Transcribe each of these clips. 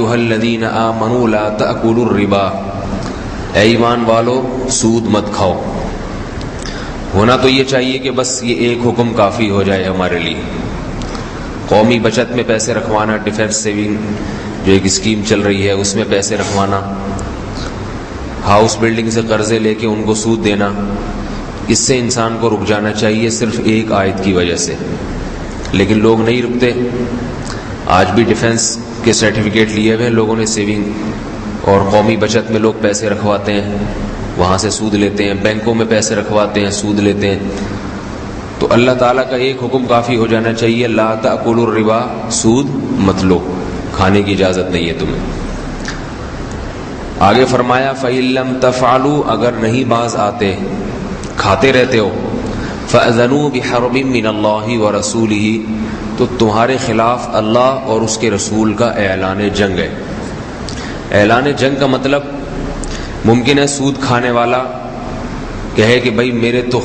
ایھا الذین آمنوا لا تأکلوا الربا، اے ایمان والو سود مت کھاؤ۔ ہونا تو یہ چاہیے کہ بس یہ ایک حکم کافی ہو جائے ہمارے لیے، قومی بچت میں پیسے رکھوانا، ڈیفنس سیونگ جو ایک اسکیم چل رہی ہے اس میں پیسے رکھوانا، ہاؤس بلڈنگ سے قرضے لے کے ان کو سود دینا، اس سے انسان کو رک جانا چاہیے صرف ایک آیت کی وجہ سے، لیکن لوگ نہیں رکتے۔ آج بھی ڈیفنس کے سرٹیفکیٹ لیے ہوئے لوگوں نے سیونگ، اور قومی بچت میں لوگ پیسے رکھواتے ہیں، وہاں سے سود لیتے ہیں، بینکوں میں پیسے رکھواتے ہیں، سود لیتے ہیں۔ تو اللہ تعالیٰ کا ایک حکم کافی ہو جانا چاہیے، لا تأکلوا الربا، سود مت لو، کھانے کی اجازت نہیں ہے تمہیں۔ آگے فرمایا فَإِن لَّمْ تَفْعَلُوا، اگر نہیں باز آتے، کھاتے رہتے ہو، فَأْذَنُوا بِحَرْبٍ مِّنَ اللَّهِ وَرَسُولِهِ، تو تمہارے خلاف اللہ اور اس کے رسول کا اعلان جنگ ہے۔ اعلان جنگ کا مطلب ممکن ہے سود کھانے والا کہے کہ بھائی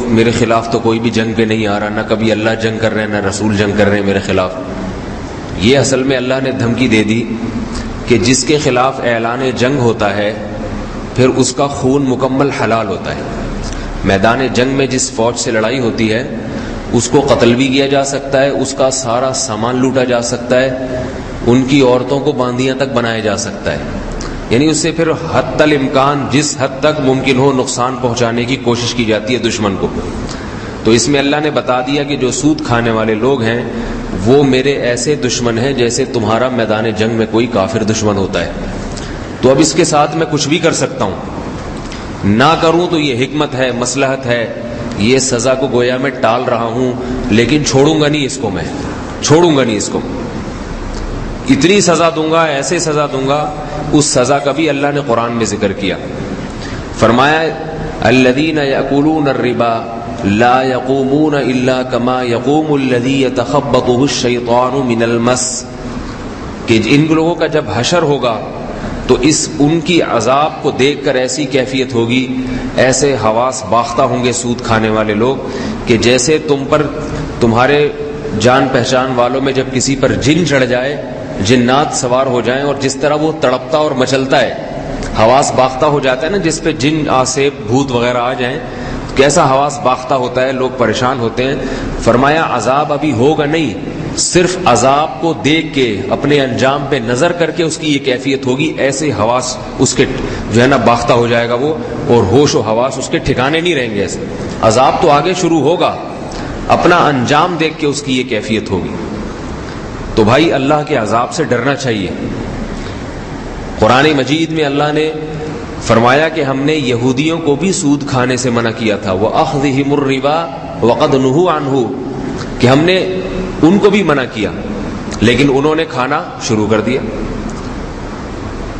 میرے خلاف تو کوئی بھی جنگ پہ نہیں آ رہا، نہ کبھی اللہ جنگ کر رہے ہیں نہ رسول جنگ کر رہے ہیں میرے خلاف۔ یہ اصل میں اللہ نے دھمکی دے دی کہ جس کے خلاف اعلان جنگ ہوتا ہے پھر اس کا خون مکمل حلال ہوتا ہے۔ میدان جنگ میں جس فوج سے لڑائی ہوتی ہے اس کو قتل بھی کیا جا سکتا ہے، اس کا سارا سامان لوٹا جا سکتا ہے، ان کی عورتوں کو باندیاں تک بنایا جا سکتا ہے، یعنی اس سے پھر حتی الامکان جس حد تک ممکن ہو نقصان پہنچانے کی کوشش کی جاتی ہے دشمن کو۔ تو اس میں اللہ نے بتا دیا کہ جو سود کھانے والے لوگ ہیں وہ میرے ایسے دشمن ہیں جیسے تمہارا میدان جنگ میں کوئی کافر دشمن ہوتا ہے۔ تو اب اس کے ساتھ میں کچھ بھی کر سکتا ہوں، نہ کروں تو یہ حکمت ہے، مصلحت ہے، یہ سزا کو گویا میں ٹال رہا ہوں، لیکن چھوڑوں گا نہیں اس کو، میں چھوڑوں گا نہیں اس کو، اتنی سزا دوں گا، ایسے سزا دوں گا۔ اس سزا کا بھی اللہ نے قرآن میں ذکر کیا، فرمایا الذین یأکلون الربا لا یقومون الا کما یقوم الذی یتخبطہ الشیطان من المس، کہ ان لوگوں کا جب حشر ہوگا تو ان کی عذاب کو دیکھ کر ایسی کیفیت ہوگی، ایسے حواس باختہ ہوں گے سود کھانے والے لوگ کہ جیسے تم پر تمہارے جان پہچان والوں میں جب کسی پر جن چڑھ جائے، جنات سوار ہو جائیں، اور جس طرح وہ تڑپتا اور مچلتا ہے، حواس باختہ ہو جاتا ہے نا، جس پہ جن آسیب بھوت وغیرہ آ جائیں کیسا حواس باختہ ہوتا ہے، لوگ پریشان ہوتے ہیں۔ فرمایا عذاب ابھی ہوگا نہیں، صرف عذاب کو دیکھ کے اپنے انجام پہ نظر کر کے اس کی یہ کیفیت ہوگی، ایسے حواس اس کے جو ہے نا باختہ ہو جائے گا وہ، اور ہوش و حواس اس کے ٹھکانے نہیں رہیں گے۔ ایسے عذاب تو آگے شروع ہوگا، اپنا انجام دیکھ کے اس کی یہ کیفیت ہوگی۔ تو بھائی اللہ کے عذاب سے ڈرنا چاہیے۔ قرآن مجید میں اللہ نے فرمایا کہ ہم نے یہودیوں کو بھی سود کھانے سے منع کیا تھا، وَأَخْذِهِمُ الرِّبَا وَقَدْ نُهُوا عَنْهُ، کہ ہم نے ان کو بھی منع کیا لیکن انہوں نے کھانا شروع کر دیا۔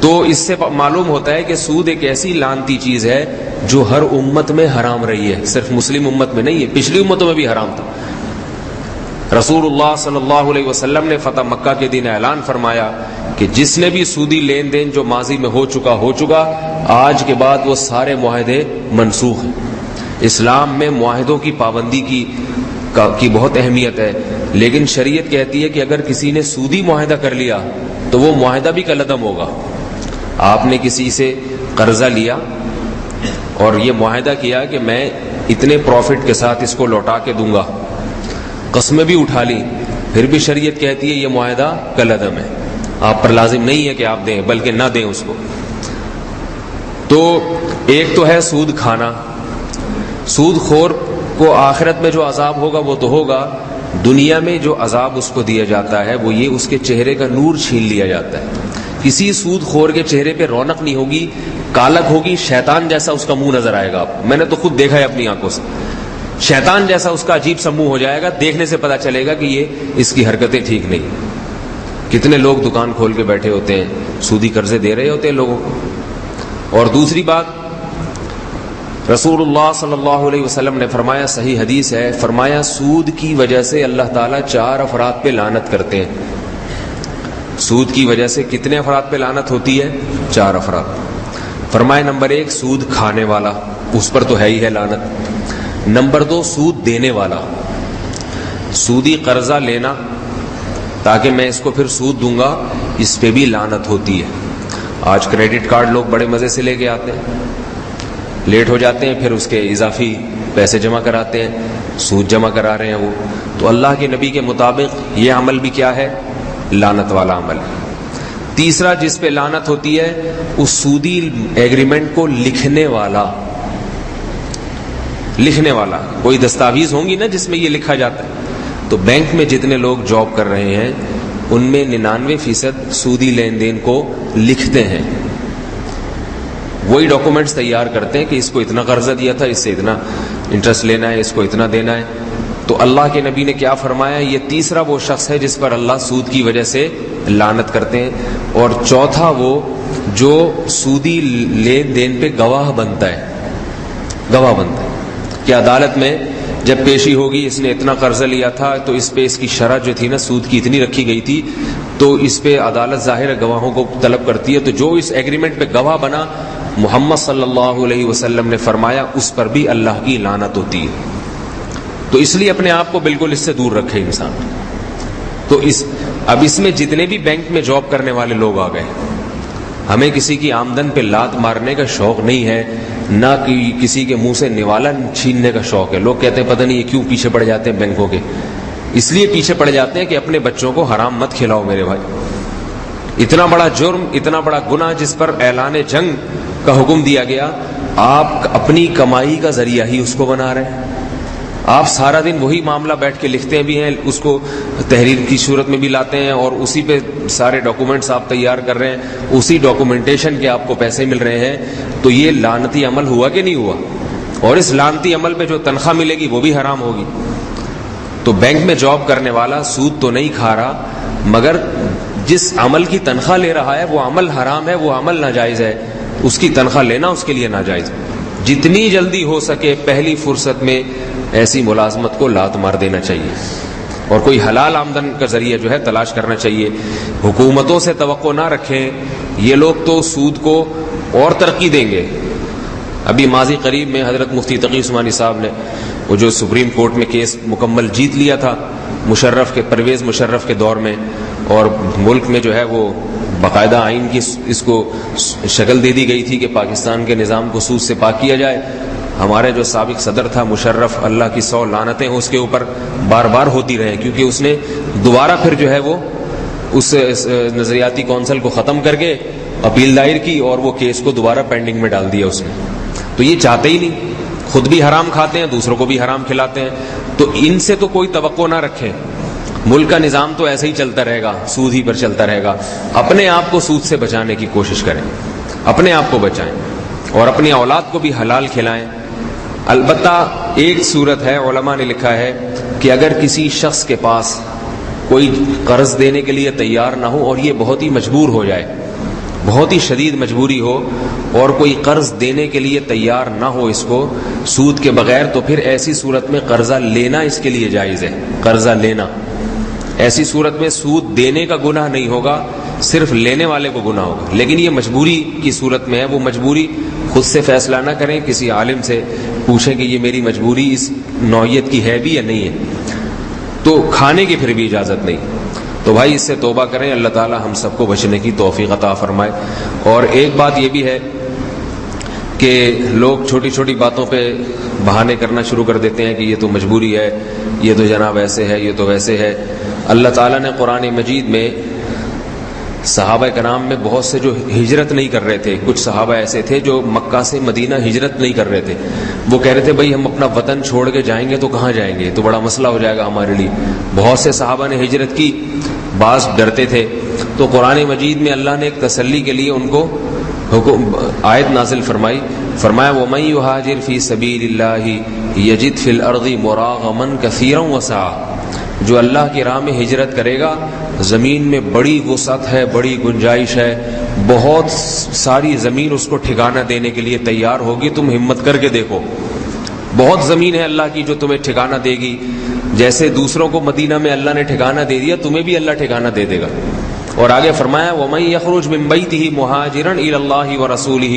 تو اس سے معلوم ہوتا ہے کہ سود ایک ایسی لعنتی چیز ہے جو ہر امت میں حرام رہی ہے، صرف مسلم امت میں نہیں ہے، پچھلی امتوں میں بھی حرام تھا۔ رسول اللہ صلی اللہ علیہ وسلم نے فتح مکہ کے دن اعلان فرمایا کہ جس نے بھی سودی لین دین جو ماضی میں ہو چکا، آج کے بعد وہ سارے معاہدے منسوخ ہیں۔ اسلام میں معاہدوں کی پابندی کی بہت اہمیت ہے، لیکن شریعت کہتی ہے کہ اگر کسی نے سودی معاہدہ کر لیا تو وہ معاہدہ بھی کالعدم ہوگا۔ آپ نے کسی سے قرضہ لیا اور یہ معاہدہ کیا کہ میں اتنے پروفٹ کے ساتھ اس کو لوٹا کے دوں گا، قسمیں بھی اٹھا لی، پھر بھی شریعت کہتی ہے یہ معاہدہ کالعدم ہے، آپ پر لازم نہیں ہے کہ آپ دیں بلکہ نہ دیں اس کو۔ تو ایک تو ہے سود کھانا، سود خور کو آخرت میں جو عذاب ہوگا وہ تو ہوگا، دنیا میں جو عذاب اس کو دیا جاتا ہے وہ یہ اس کے چہرے کا نور چھین لیا جاتا ہے۔ کسی سود خور کے چہرے پہ رونق نہیں ہوگی، کالک ہوگی، شیطان جیسا اس کا منہ نظر آئے گا۔ میں نے تو خود دیکھا ہے اپنی آنکھوں سے، شیطان جیسا اس کا عجیب سا منہ ہو جائے گا، دیکھنے سے پتا چلے گا کہ یہ اس کی حرکتیں ٹھیک نہیں۔ کتنے لوگ دکان کھول کے بیٹھے ہوتے ہیں، سودی قرضے دے رہے ہوتے ہیں لوگوں کو۔ اور دوسری بات، رسول اللہ صلی اللہ علیہ وسلم نے فرمایا، صحیح حدیث ہے، فرمایا سود کی وجہ سے اللہ تعالیٰ 4 افراد پہ لعنت کرتے ہیں۔ سود کی وجہ سے کتنے افراد پہ لعنت ہوتی ہے؟ 4 افراد۔ فرمایا نمبر 1 سود کھانے والا، اس پر تو ہے ہی ہے لعنت۔ نمبر 2 سود دینے والا، سودی قرضہ لینا تاکہ میں اس کو پھر سود دوں گا، اس پہ بھی لعنت ہوتی ہے۔ آج کریڈٹ کارڈ لوگ بڑے مزے سے لے کے آتے ہیں، لیٹ ہو جاتے ہیں، پھر اس کے اضافی پیسے جمع کراتے ہیں، سود جمع کرا رہے ہیں وہ۔ تو اللہ کے نبی کے مطابق یہ عمل بھی کیا ہے؟ لعنت والا عمل ہے۔ تیسرا جس پہ لعنت ہوتی ہے، اس سودی ایگریمنٹ کو لکھنے والا۔ کوئی دستاویز ہوں گی نا جس میں یہ لکھا جاتا ہے۔ تو بینک میں جتنے لوگ جاب کر رہے ہیں ان میں 99% سودی لین دین کو لکھتے ہیں، وہی ڈاکومنٹس تیار کرتے ہیں کہ اس کو اتنا قرضہ دیا تھا، اس سے اتنا انٹرسٹ لینا ہے، اس کو اتنا دینا ہے۔ تو اللہ کے نبی نے کیا فرمایا؟ یہ تیسرا وہ شخص ہے جس پر اللہ سود کی وجہ سے لعنت کرتے ہیں۔ اور چوتھا وہ جو سودی لین دین پہ گواہ بنتا ہے کہ عدالت میں جب پیشی ہوگی اس نے اتنا قرضہ لیا تھا تو اس پہ اس کی شرح جو تھی نا سود کی اتنی رکھی گئی تھی، تو اس پہ عدالت ظاہر گواہوں کو طلب کرتی ہے۔ تو جو اس ایگریمنٹ پہ گواہ بنا، محمد صلی اللہ علیہ وسلم نے فرمایا اس پر بھی اللہ کی لعنت ہوتی ہے۔ تو اس لیے اپنے آپ کو بالکل اس سے دور رکھے انسان۔ تو اب اس میں جتنے بھی بینک میں جاب کرنے والے لوگ آ گئے، ہمیں کسی کی آمدن پہ لات مارنے کا شوق نہیں ہے، نہ کہ کسی کے منہ سے نوالا چھیننے کا شوق ہے۔ لوگ کہتے ہیں پتہ نہیں یہ کیوں پیچھے پڑ جاتے ہیں بینکوں کے، اس لیے پیچھے پڑ جاتے ہیں کہ اپنے بچوں کو حرام مت کھلاؤ میرے بھائی۔ اتنا بڑا جرم، اتنا بڑا گناہ جس پر اعلان جنگ کا حکم دیا گیا، آپ اپنی کمائی کا ذریعہ ہی اس کو بنا رہے ہیں۔ آپ سارا دن وہی معاملہ بیٹھ کے لکھتے بھی ہیں، اس کو تحریر کی صورت میں بھی لاتے ہیں، اور اسی پہ سارے ڈاکومنٹس آپ تیار کر رہے ہیں، اسی ڈاکومنٹیشن کے آپ کو پیسے مل رہے ہیں۔ تو یہ لعنتی عمل ہوا کہ نہیں ہوا؟ اور اس لعنتی عمل پہ جو تنخواہ ملے گی وہ بھی حرام ہوگی۔ تو بینک میں جاب کرنے والا سود تو نہیں کھا رہا، مگر جس عمل کی تنخواہ لے رہا ہے وہ عمل حرام ہے، وہ عمل ناجائز ہے، اس کی تنخواہ لینا اس کے لیے ناجائز ہے۔ جتنی جلدی ہو سکے پہلی فرصت میں ایسی ملازمت کو لات مار دینا چاہیے، اور کوئی حلال آمدن کا ذریعہ جو ہے تلاش کرنا چاہیے۔ حکومتوں سے توقع نہ رکھیں، یہ لوگ تو سود کو اور ترقی دیں گے۔ ابھی ماضی قریب میں حضرت مفتی تقی عثمانی صاحب نے وہ جو سپریم کورٹ میں کیس مکمل جیت لیا تھا پرویز مشرف کے دور میں، اور ملک میں جو ہے وہ باقاعدہ آئین کی اس کو شکل دے دی گئی تھی کہ پاکستان کے نظام کو سود سے پاک کیا جائے۔ ہمارے جو سابق صدر تھا مشرف، اللہ کی 100 لعنتیں اس کے اوپر بار بار ہوتی رہے، کیونکہ اس نے دوبارہ پھر جو ہے وہ اس نظریاتی کونسل کو ختم کر کے اپیل دائر کی، اور وہ کیس کو دوبارہ پینڈنگ میں ڈال دیا اس نے۔ تو یہ چاہتے ہی نہیں، خود بھی حرام کھاتے ہیں، دوسروں کو بھی حرام کھلاتے ہیں۔ تو ان سے تو کوئی توقع نہ رکھیں، ملک کا نظام تو ایسے ہی چلتا رہے گا، سود ہی پر چلتا رہے گا۔ اپنے آپ کو سود سے بچانے کی کوشش کریں، اپنے آپ کو بچائیں اور اپنی اولاد کو بھی حلال کھلائیں۔ البتہ ایک صورت ہے، علماء نے لکھا ہے کہ اگر کسی شخص کے پاس کوئی قرض دینے کے لیے تیار نہ ہو اور یہ بہت ہی مجبور ہو جائے، بہت ہی شدید مجبوری ہو اور کوئی قرض دینے کے لیے تیار نہ ہو اس کو سود کے بغیر، تو پھر ایسی صورت میں قرضہ لینا اس کے لیے جائز ہے۔ قرضہ لینا ایسی صورت میں سود دینے کا گناہ نہیں ہوگا، صرف لینے والے کو گناہ ہوگا۔ لیکن یہ مجبوری کی صورت میں ہے، وہ مجبوری خود سے فیصلہ نہ کریں، کسی عالم سے پوچھیں کہ یہ میری مجبوری اس نوعیت کی ہے بھی یا نہیں ہے۔ تو کھانے کی پھر بھی اجازت نہیں۔ تو بھائی اس سے توبہ کریں، اللہ تعالی ہم سب کو بچنے کی توفیق عطا فرمائے۔ اور ایک بات یہ بھی ہے کہ لوگ چھوٹی چھوٹی باتوں پہ بہانے کرنا شروع کر دیتے ہیں کہ یہ تو مجبوری ہے، یہ تو جناب ایسے ہے، یہ تو ویسے ہے۔ اللہ تعالیٰ نے قرآن مجید میں صحابہ کرام میں بہت سے جو ہجرت نہیں کر رہے تھے، کچھ صحابہ ایسے تھے جو مکہ سے مدینہ ہجرت نہیں کر رہے تھے، وہ کہہ رہے تھے بھائی ہم اپنا وطن چھوڑ کے جائیں گے تو کہاں جائیں گے، تو بڑا مسئلہ ہو جائے گا ہمارے لیے۔ بہت سے صحابہ نے ہجرت کی، بعض ڈرتے تھے، تو قرآن مجید میں اللہ نے ایک تسلی کے لیے ان کو آیت نازل فرمایا وَمَن يُهَاجِرْ فِي سَبِيلِ اللَّهِ يَجِدْ فِي الْأَرْضِ مُرَاغَمًا كَثِيرًا وَسَعًا، جو اللہ کی راہ میں ہجرت کرے گا زمین میں بڑی وسعت ہے، بڑی گنجائش ہے، بہت ساری زمین اس کو ٹھکانہ دینے کے لیے تیار ہوگی۔ تم ہمت کر کے دیکھو، بہت زمین ہے اللہ کی جو تمہیں ٹھکانہ دے گی، جیسے دوسروں کو مدینہ میں اللہ نے ٹھکانہ دے دیا، تمہیں بھی اللہ ٹھکانہ دے دے گا۔ اور آگے فرمایا وَمَن يَخْرُجْ مِن بَيْتِهِ مُهَاجِرًا إِلَى اللَّهِ وَرَسُولِهِ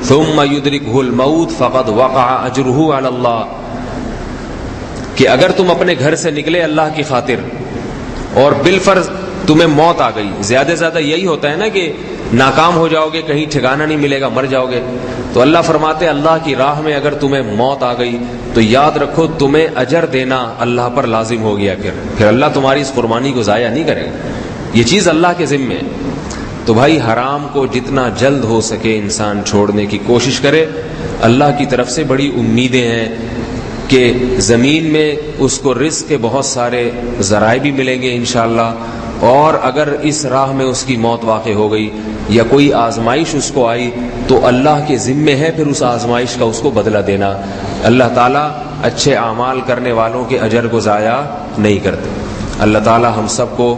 ثُمَّ يُدْرِكْهُ الْمَوْتُ فَقَدْ وَقَعَ أَجْرُهُ عَلَى اللَّهِ، کہ اگر تم اپنے گھر سے نکلے اللہ کی خاطر اور بالفرض تمہیں موت آ گئی. زیادہ سے زیادہ یہی ہوتا ہے نا کہ ناکام ہو جاؤ گے, کہیں ٹھکانہ نہیں ملے گا, مر جاؤ گے. تو اللہ فرماتے اللہ کی راہ میں اگر تمہیں موت آ گئی تو یاد رکھو تمہیں اجر دینا اللہ پر لازم ہو گیا. پھر اللہ تمہاری اس قربانی کو ضائع نہیں کرے گا, یہ چیز اللہ کے ذمے ہے. تو بھائی حرام کو جتنا جلد ہو سکے انسان چھوڑنے کی کوشش کرے. اللہ کی طرف سے بڑی امیدیں ہیں کہ زمین میں اس کو رزق کے بہت سارے ذرائع بھی ملیں گے انشاءاللہ, اور اگر اس راہ میں اس کی موت واقع ہو گئی یا کوئی آزمائش اس کو آئی تو اللہ کے ذمے ہے پھر اس آزمائش کا اس کو بدلہ دینا. اللہ تعالیٰ اچھے اعمال کرنے والوں کے اجر کو ضائع نہیں کرتے. اللہ تعالیٰ ہم سب کو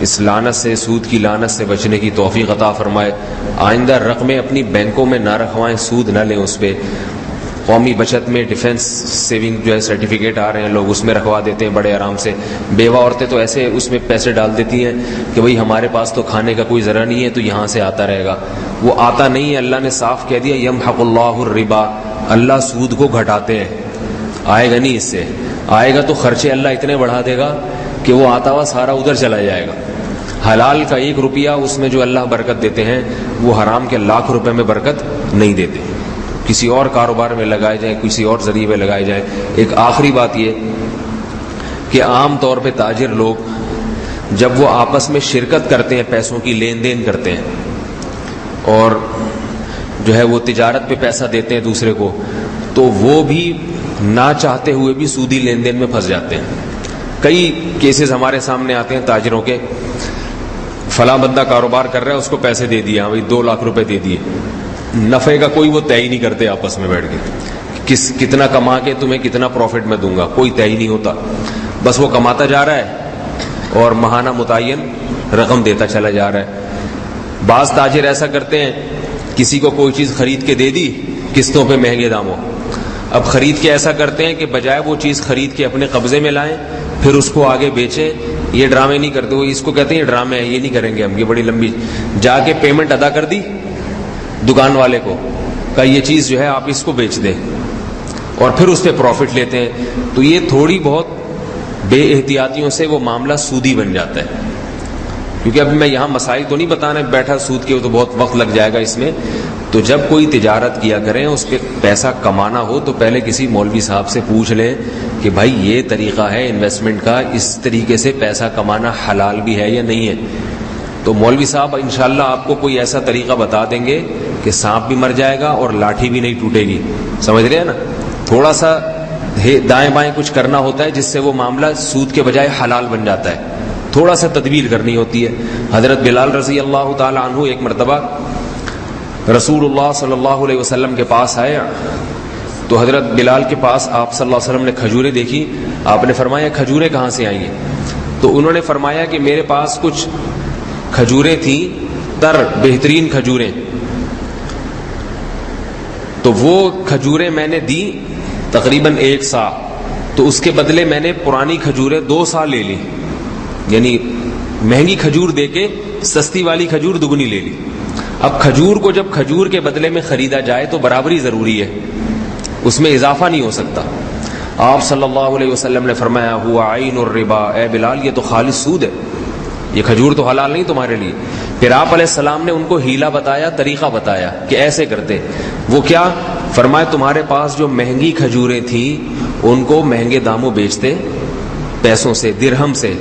اس لعنت سے, سود کی لعنت سے بچنے کی توفیق عطا فرمائے. آئندہ رقمیں اپنی بینکوں میں نہ رکھوائیں, سود نہ لیں اس پہ. قومی بچت میں ڈیفنس سیونگ جو ہے سرٹیفکیٹ آ رہے ہیں, لوگ اس میں رکھوا دیتے ہیں بڑے آرام سے. بیوہ عورتیں تو ایسے اس میں پیسے ڈال دیتی ہیں کہ بھئی ہمارے پاس تو کھانے کا کوئی ذرا نہیں ہے تو یہاں سے آتا رہے گا. وہ آتا نہیں ہے, اللہ نے صاف کہہ دیا یمحق اللہ الربا, اللہ سود کو گھٹاتے ہیں. آئے گا نہیں, اس سے آئے گا تو خرچے اللہ اتنے بڑھا دے گا کہ وہ آتا ہوا سارا ادھر چلا جائے گا. حلال کا 1 روپیہ اس میں جو اللہ برکت دیتے ہیں وہ حرام کے لاکھ روپے میں برکت نہیں دیتے. کسی اور کاروبار میں لگائے جائیں, کسی اور ذریعے میں لگائے جائیں. ایک آخری بات یہ کہ عام طور پہ تاجر لوگ جب وہ آپس میں شرکت کرتے ہیں, پیسوں کی لین دین کرتے ہیں اور جو ہے وہ تجارت پہ پیسہ دیتے ہیں دوسرے کو, تو وہ بھی نہ چاہتے ہوئے بھی سودی لین دین میں پھنس جاتے ہیں. کئی کیسز ہمارے سامنے آتے ہیں تاجروں کے, فلاں بندہ کاروبار کر رہا ہے, اس کو پیسے دے دیا, 2 لاکھ روپے دے دیے, نفع کا کوئی وہ طے ہی نہیں کرتے آپس میں بیٹھ کے, کتنا کما کے تمہیں کتنا پروفٹ میں دوں گا, کوئی طے ہی نہیں ہوتا. بس وہ کماتا جا رہا ہے اور ماہانہ متعین رقم دیتا چلا جا رہا ہے. بعض تاجر ایسا کرتے ہیں, کسی کو کوئی چیز خرید کے دے دی قسطوں پہ مہنگے داموں, اب خرید کے ایسا کرتے ہیں کہ بجائے وہ چیز خرید کے اپنے قبضے میں لائیں پھر اس کو آگے بیچیں. یہ ڈرامے نہیں کرتے, وہ اس کو کہتے ہیں یہ ڈرامے ہیں, یہ نہیں کریں گے ہم, یہ بڑی لمبی. جا کے پیمنٹ ادا کر دی دکان والے کو, کہا یہ چیز جو ہے آپ اس کو بیچ دیں, اور پھر اس پہ پروفٹ لیتے ہیں. تو یہ تھوڑی بہت بے احتیاطیوں سے وہ معاملہ سودی بن جاتا ہے. کیونکہ اب میں یہاں مسائل تو نہیں بتانا بیٹھا سود کے, تو بہت وقت لگ جائے گا اس میں. تو جب کوئی تجارت کیا کریں, اس پہ پیسہ کمانا ہو تو پہلے کسی مولوی صاحب سے پوچھ لیں کہ بھائی یہ طریقہ ہے انویسٹمنٹ کا, اس طریقے سے پیسہ کمانا حلال بھی ہے یا نہیں ہے. تو مولوی صاحب انشاءاللہ آپ کو کوئی ایسا طریقہ بتا دیں گے کہ سانپ بھی مر جائے گا اور لاٹھی بھی نہیں ٹوٹے گی. سمجھ رہے ہیں نا, تھوڑا سا دائیں بائیں کچھ کرنا ہوتا ہے جس سے وہ معاملہ سود کے بجائے حلال بن جاتا ہے. تھوڑا سا تدبیر کرنی ہوتی ہے. حضرت بلال رضی اللہ تعالی عنہ ایک مرتبہ رسول اللہ صلی اللہ علیہ وسلم کے پاس آئے, تو حضرت بلال کے پاس آپ صلی اللہ علیہ وسلم نے کھجوریں دیکھی. آپ نے فرمایا کھجوریں کہاں سے آئی ہیں؟ تو انہوں نے فرمایا کہ میرے پاس کچھ کھجوریں تھیں, تر بہترین کھجوریں, تو وہ کھجوریں میں نے دی تقریباً 1 سا, تو اس کے بدلے میں نے پرانی کھجوریں 2 سا لے لی. یعنی مہنگی کھجور دے کے سستی والی کھجور دگنی لے لی. اب کھجور کو جب کھجور کے بدلے میں خریدا جائے تو برابری ضروری ہے, اس میں اضافہ نہیں ہو سکتا. آپ صلی اللہ علیہ وسلم نے فرمایا ہوا عین الربا, اے بلال یہ تو خالص سود ہے, یہ کھجور تو حلال نہیں تمہارے لیے. پھر آپ علیہ السلام نے ان کو ہیلا بتایا, طریقہ بتایا کہ ایسے کرتے. وہ کیا فرمایا, تمہارے پاس جو مہنگی کھجوریں تھیں ان کو مہنگے داموں بیچتے, پیسوں سے, درہم سے,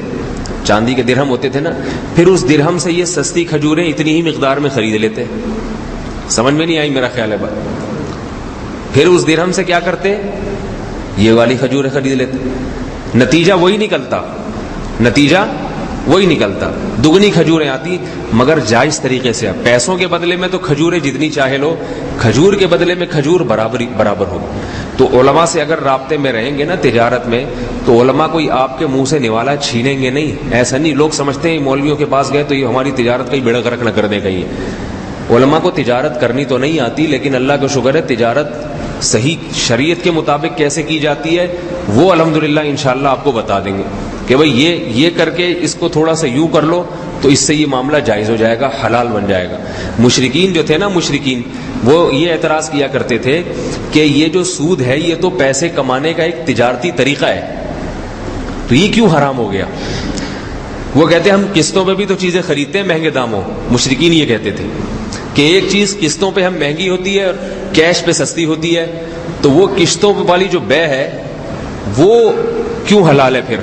چاندی کے درہم ہوتے تھے نا, پھر اس درہم سے یہ سستی کھجوریں اتنی ہی مقدار میں خرید لیتے. سمجھ میں نہیں آئی میرا خیال ہے بات. پھر اس درہم سے کیا کرتے, یہ والی کھجوریں خرید لیتے. نتیجہ وہی نکلتا, دگنی کھجوریں آتی, مگر جائز طریقے سے. پیسوں کے بدلے میں تو کھجوریں جتنی چاہے لو, کھجور کے بدلے میں کھجور برابر ہو. تو علماء سے اگر رابطے میں رہیں گے نا تجارت میں, تو علماء کوئی آپ کے منہ سے نوالا چھینیں گے نہیں. ایسا نہیں, لوگ سمجھتے ہیں مولویوں کے پاس گئے تو یہ ہماری تجارت کا ہی بیڑا غرق نہ کر دے کہیں. علماء کو تجارت کرنی تو نہیں آتی, لیکن اللہ کا شکر ہے تجارت صحیح شریعت کے مطابق کیسے کی جاتی ہے وہ الحمدللہ انشاءاللہ آپ کو بتا دیں گے کہ بھئی یہ کر کے اس کو تھوڑا سا یوں کر لو تو اس سے یہ معاملہ جائز ہو جائے گا, حلال بن جائے گا. مشرکین جو تھے نا, وہ یہ اعتراض کیا کرتے تھے کہ یہ جو سود ہے یہ تو پیسے کمانے کا ایک تجارتی طریقہ ہے, تو یہ کیوں حرام ہو گیا؟ وہ کہتے ہیں ہم قسطوں پہ بھی تو چیزیں خریدتے ہیں مہنگے داموں. مشرکین یہ کہتے تھے کہ ایک چیز قسطوں پہ ہم مہنگی ہوتی ہے اور کیش پہ سستی ہوتی ہے, تو وہ قسطوں والی جو بے ہے وہ کیوں حلال ہے؟ پھر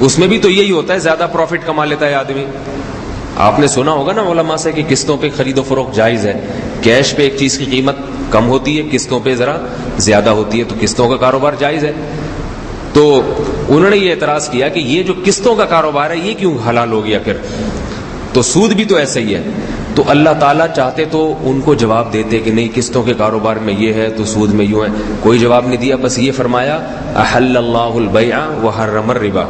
اس میں بھی تو یہی ہوتا ہے, زیادہ پروفٹ کما لیتا ہے آدمی. آپ نے سنا ہوگا نا علماء سے کہ قسطوں پہ خرید و فروخت جائز ہے, کیش پہ ایک چیز کی قیمت کم ہوتی ہے, قسطوں پہ ذرا زیادہ ہوتی ہے, تو قسطوں کا کاروبار جائز ہے. تو انہوں نے یہ اعتراض کیا کہ یہ جو قسطوں کا کاروبار ہے یہ کیوں حلال ہو گیا پھر؟ تو سود بھی تو ایسا ہی ہے. تو اللہ تعالیٰ چاہتے تو ان کو جواب دیتے کہ نہیں قسطوں کے کاروبار میں یہ ہے تو سود میں یوں ہے, کوئی جواب نہیں دیا, بس یہ فرمایا احل اللہ البیع وحرم الربا,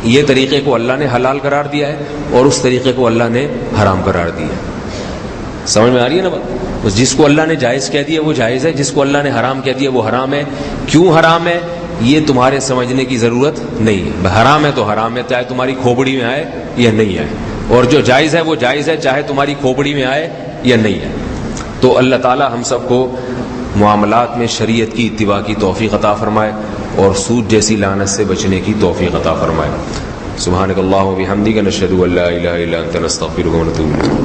یہ طریقے کو اللہ نے حلال قرار دیا ہے اور اس طریقے کو اللہ نے حرام قرار دیا ہے. سمجھ میں آ رہی ہے نا بات؟ جس کو اللہ نے جائز کہہ دیا وہ جائز ہے, جس کو اللہ نے حرام کہہ دیا وہ حرام ہے. کیوں حرام ہے یہ تمہارے سمجھنے کی ضرورت نہیں ہے. حرام ہے تو حرام ہے, چاہے تمہاری کھوپڑی میں آئے یا نہیں آئے, اور جو جائز ہے وہ جائز ہے چاہے تمہاری کھوپڑی میں آئے یا نہیں آئے. تو اللہ تعالی ہم سب کو معاملات میں شریعت کی اتباع کی توفیق عطا فرمائے اور سود جیسی لعنت سے بچنے کی توفیق عطا فرمائے. سبحانک اللہم و بحمدک نشہد ان لا الہ الا انت نستغفرک و نتوب الیک.